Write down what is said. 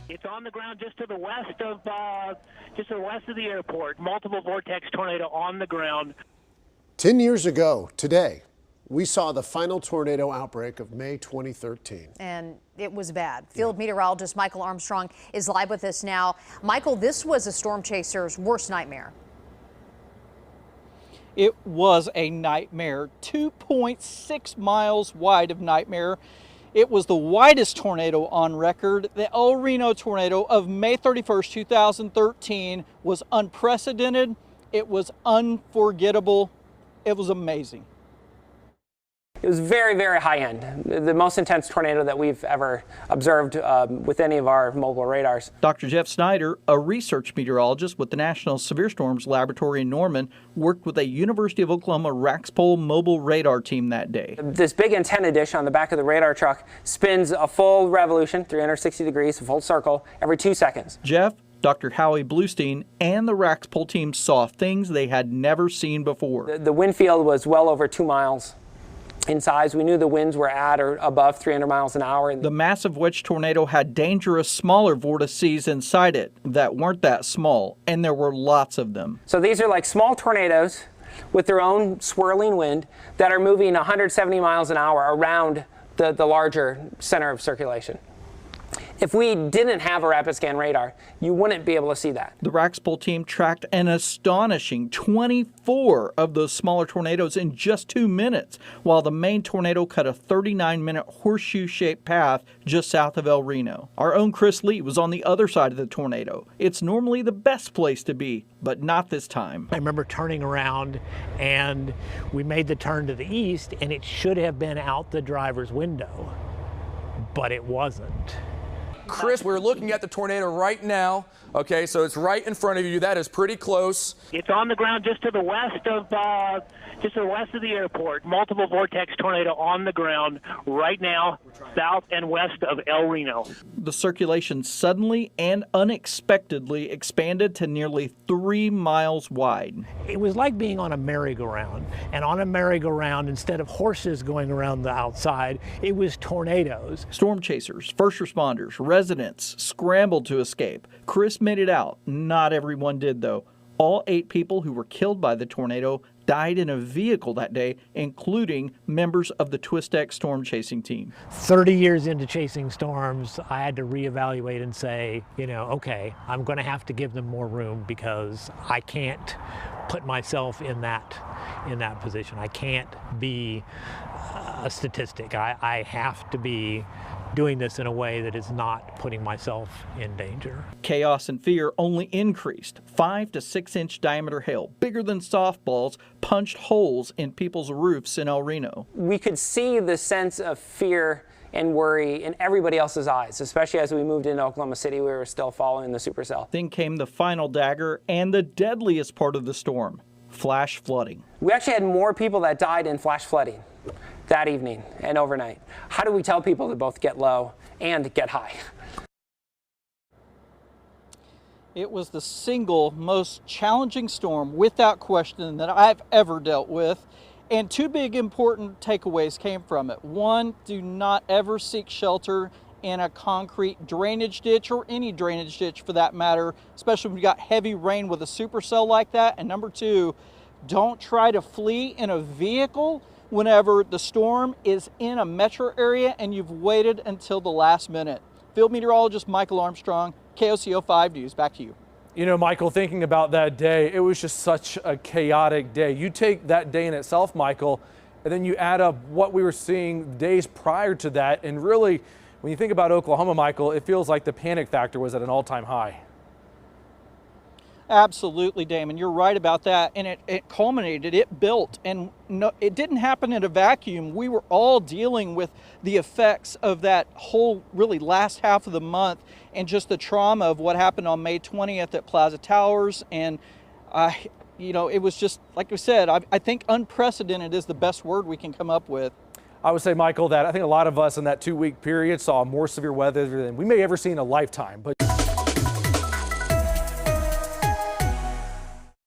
It's on the ground just to the west of the airport. Multiple vortex tornado on the ground. 10 years ago today, we saw the final tornado outbreak of May 2013. And it was bad. Field meteorologist Michael Armstrong is live with us now. Michael, this was a storm chaser's worst nightmare. It was a nightmare, 2.6 miles wide of nightmare. It was the widest tornado on record. The El Reno tornado of May 31st, 2013 was unprecedented. It was unforgettable. It was amazing. It was very, very high end. The most intense tornado that we've ever observed with any of our mobile radars. Dr. Jeff Snyder, a research meteorologist with the National Severe Storms Laboratory in Norman, worked with a University of Oklahoma Raxpol mobile radar team that day. This big antenna dish on the back of the radar truck spins a full revolution, 360 degrees, a full circle, every 2 seconds. Jeff, Dr. Howie Bluestein, and the Raxpol team saw things they had never seen before. The wind field was well over 2 miles in size. We knew the winds were at or above 300 miles an hour. The massive wedge tornado had dangerous smaller vortices inside it that weren't that small, and there were lots of them. So these are like small tornadoes with their own swirling wind that are moving 170 miles an hour around the larger center of circulation. If we didn't have a rapid scan radar, you wouldn't be able to see that. The Raxpol team tracked an astonishing 24 of those smaller tornadoes in just 2 minutes, while the main tornado cut a 39-minute horseshoe-shaped path just south of El Reno. Our own Chris Lee was on the other side of the tornado. It's normally the best place to be, but not this time. I remember turning around, and we made the turn to the east, and it should have been out the driver's window, but it wasn't. Chris, we're looking at the tornado right now. Okay, so it's right in front of you. That is pretty close. It's on the ground just to the west of the airport. Multiple vortex tornado on the ground right now, south and west of El Reno. The circulation suddenly and unexpectedly expanded to nearly 3 miles wide. It was like being on a merry-go-round, and on a merry-go-round, instead of horses going around the outside, it was tornadoes. Storm chasers, first responders, residents scrambled to escape. Chris made it out. Not everyone did, though. All 8 people who were killed by the tornado died in a vehicle that day, including members of the Twist-X storm chasing team. 30 years into chasing storms, I had to reevaluate and say, okay, I'm going to have to give them more room because I can't put myself in that position. I can't be a statistic. I have to be doing this in a way that is not putting myself in danger. Chaos and fear only increased. 5 to 6 inch diameter hail, bigger than softballs, punched holes in people's roofs in El Reno. We could see the sense of fear and worry in everybody else's eyes, especially as we moved into Oklahoma City. We were still following the supercell. Then came the final dagger and the deadliest part of the storm, flash flooding. We actually had more people that died in flash flooding that evening and overnight. How do we tell people to both get low and get high? It was the single most challenging storm, without question, that I've ever dealt with. And 2 big important takeaways came from it. 1, do not ever seek shelter in a concrete drainage ditch, or any drainage ditch for that matter, especially when you got heavy rain with a supercell like that. And number 2, don't try to flee in a vehicle whenever the storm is in a metro area and you've waited until the last minute. Field meteorologist Michael Armstrong, KOCO 5 News, back to you. You know, Michael, thinking about that day, it was just such a chaotic day. You take that day in itself, Michael, and then you add up what we were seeing days prior to that, and really, when you think about Oklahoma, Michael, it feels like the panic factor was at an all-time high. Absolutely, Damon. You're right about that. And it culminated, it built, and no, it didn't happen in a vacuum. We were all dealing with the effects of that whole really last half of the month and just the trauma of what happened on May 20th at Plaza Towers. And, it was just, like we said, I think unprecedented is the best word we can come up with. I would say, Michael, that I think a lot of us in that 2-week period saw more severe weather than we may ever see in a lifetime. But